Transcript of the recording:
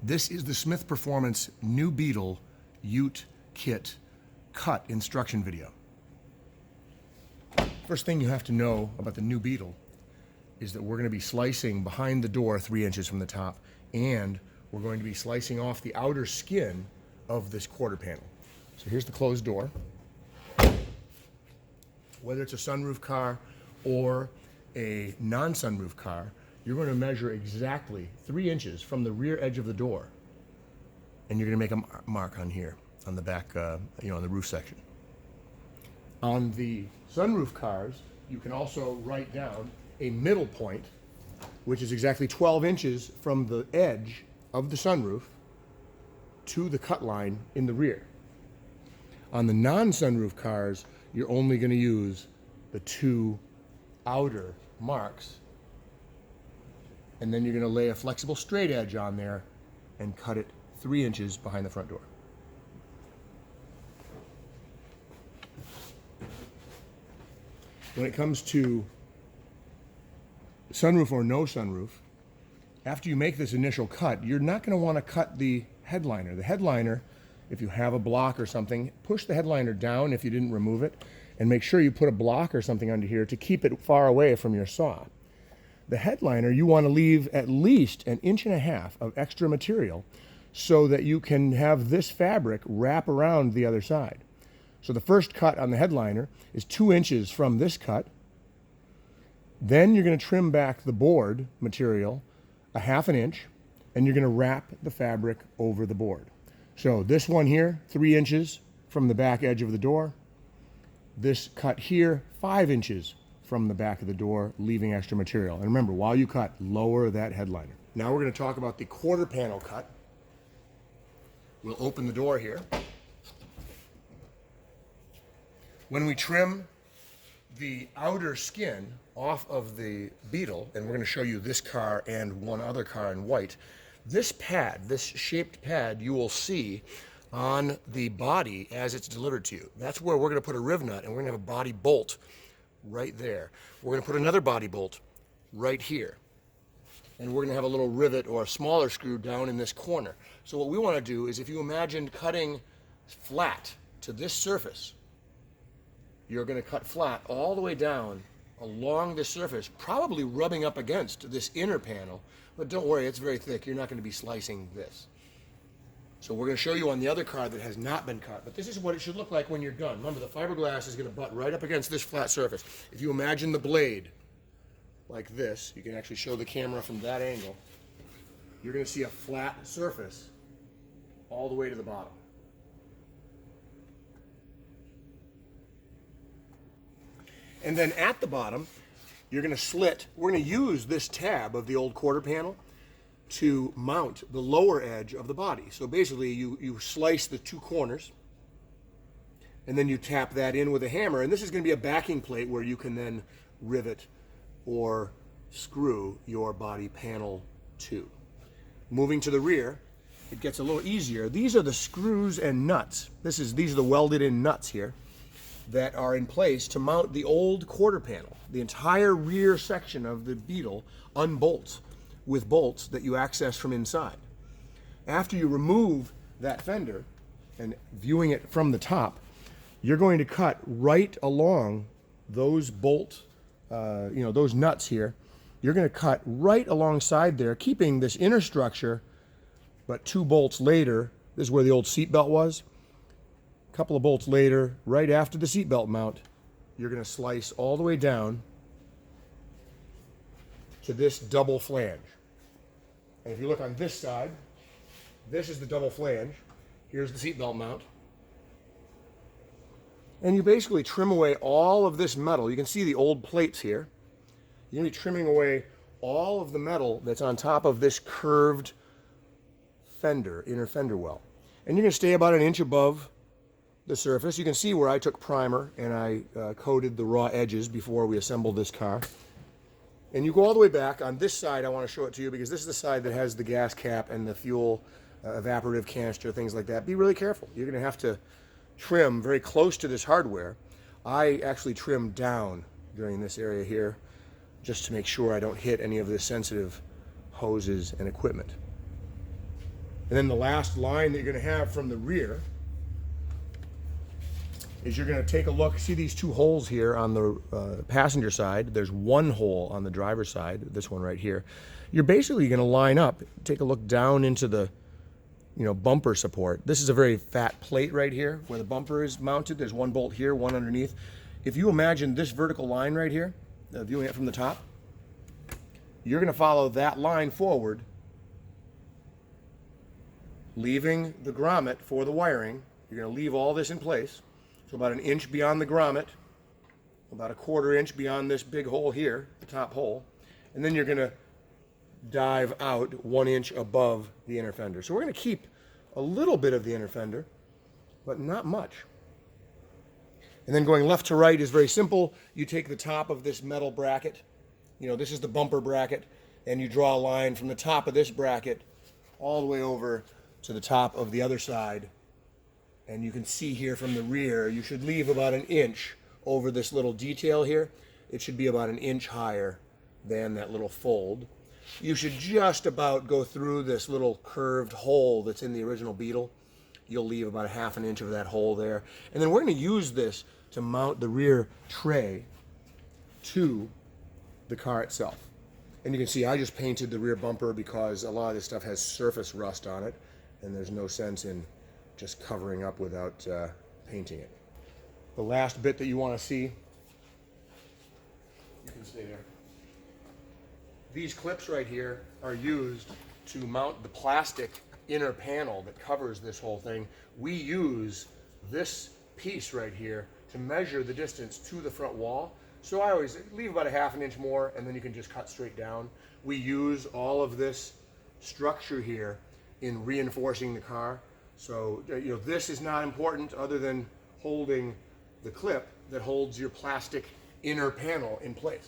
This is the Smyth Performance new Beetle Ute Kit cut instruction video. First thing you have to know about the new Beetle is that we're going to be slicing behind the door 3 inches from the top, and we're going to be slicing off the outer skin of this quarter panel. So here's the closed door. Whether it's a sunroof car or a non-sunroof car, you're going to measure exactly 3 inches from the rear edge of the door, and you're going to make a mark on here, on the back, on the roof section. On the sunroof cars, you can also write down a middle point, which is exactly 12 inches from the edge of the sunroof to the cut line in the rear. On the non-sunroof cars, you're only going to use the 2 outer marks, and then you're going to lay a flexible straight edge on there and cut it 3 inches behind the front door. When it comes to sunroof or no sunroof, after you make this initial cut, you're not going to want to cut the headliner. The headliner, if you have a block or something, push the headliner down if you didn't remove it, and make sure you put a block or something under here to keep it far away from your saw. The headliner, you want to leave at least 1.5 inches of extra material so that you can have this fabric wrap around the other side. So the first cut on the headliner is 2 inches from this cut. Then you're going to trim back the board material 1/2 inch, and you're going to wrap the fabric over the board. So this one here, 3 inches from the back edge of the door. This cut here, 5 inches from the back of the door, leaving extra material. And remember, while you cut, lower that headliner. Now we're going to talk about the quarter panel cut. We'll open the door here. When we trim the outer skin off of the Beetle, and we're going to show you this car and one other car in white, this pad, this shaped pad, you will see on the body as it's delivered to you. That's where we're going to put a riv nut, and we're going to have a body bolt right there. We're going to put another body bolt right here, and we're going to have a little rivet or a smaller screw down in this corner. So what we want to do is, if you imagine cutting flat to this surface, you're going to cut flat all the way down along this surface, probably rubbing up against this inner panel, but don't worry, it's very thick. You're not going to be slicing this. So we're going to show you on the other car that has not been cut, but this is what it should look like when you're done. Remember, the fiberglass is going to butt right up against this flat surface. If you imagine the blade like this, you can actually show the camera from that angle, you're going to see a flat surface all the way to the bottom. And then at the bottom, you're going to slit. We're going to use this tab of the old quarter panel to mount the lower edge of the body. So basically, you slice the 2 corners, and then you tap that in with a hammer. And this is going to be a backing plate where you can then rivet or screw your body panel to. Moving to the rear, it gets a little easier. These are the screws and nuts. These are the welded-in nuts here that are in place to mount the old quarter panel. The entire rear section of the Beetle unbolts with bolts that you access from inside. After you remove that fender, and viewing it from the top, you're going to cut right along those bolt, those nuts here. You're going to cut right alongside there, keeping this inner structure, but 2 bolts later, this is where the old seatbelt was. A couple of bolts later, right after the seatbelt mount, you're going to slice all the way down to this double flange. And if you look on this side, this is the double flange. Here's the seatbelt mount. And you basically trim away all of this metal. You can see the old plates here. You're going to be trimming away all of the metal that's on top of this curved fender, inner fender well. And you're going to stay about 1 inch above the surface. You can see where I took primer and I coated the raw edges before we assembled this car. And you go all the way back. On this side, I want to show it to you because this is the side that has the gas cap and the fuel evaporative canister, things like that. Be really careful. You're going to have to trim very close to this hardware. I actually trimmed down during this area here just to make sure I don't hit any of the sensitive hoses and equipment. And then the last line that you're going to have from the rear is you're going to take a look. See these two holes here on the passenger side? There's one hole on the driver's side, this one right here. You're basically going to line up, take a look down into the bumper support. This is a very fat plate right here where the bumper is mounted. There's one bolt here, one underneath. If you imagine this vertical line right here, viewing it from the top, you're going to follow that line forward, leaving the grommet for the wiring. You're going to leave all this in place. So about an inch beyond the grommet, about a 1/4 inch beyond this big hole here, the top hole, and then you're going to dive out 1 inch above the inner fender. So we're going to keep a little bit of the inner fender, but not much. And then going left to right is very simple. You take the top of this metal bracket, this is the bumper bracket, and you draw a line from the top of this bracket all the way over to the top of the other side. And you can see here from the rear, you should leave about an inch over this little detail here. It should be about an inch higher than that little fold. You should just about go through this little curved hole that's in the original Beetle. You'll leave about 1/2 inch of that hole there. And then we're going to use this to mount the rear tray to the car itself. And you can see I just painted the rear bumper because a lot of this stuff has surface rust on it, and there's no sense in just covering up without painting it. The last bit that you want to see, you can stay there. These clips right here are used to mount the plastic inner panel that covers this whole thing. We use this piece right here to measure the distance to the front wall. So I always leave about 1/2 inch more, and then you can just cut straight down. We use all of this structure here in reinforcing the car. So this is not important other than holding the clip that holds your plastic inner panel in place.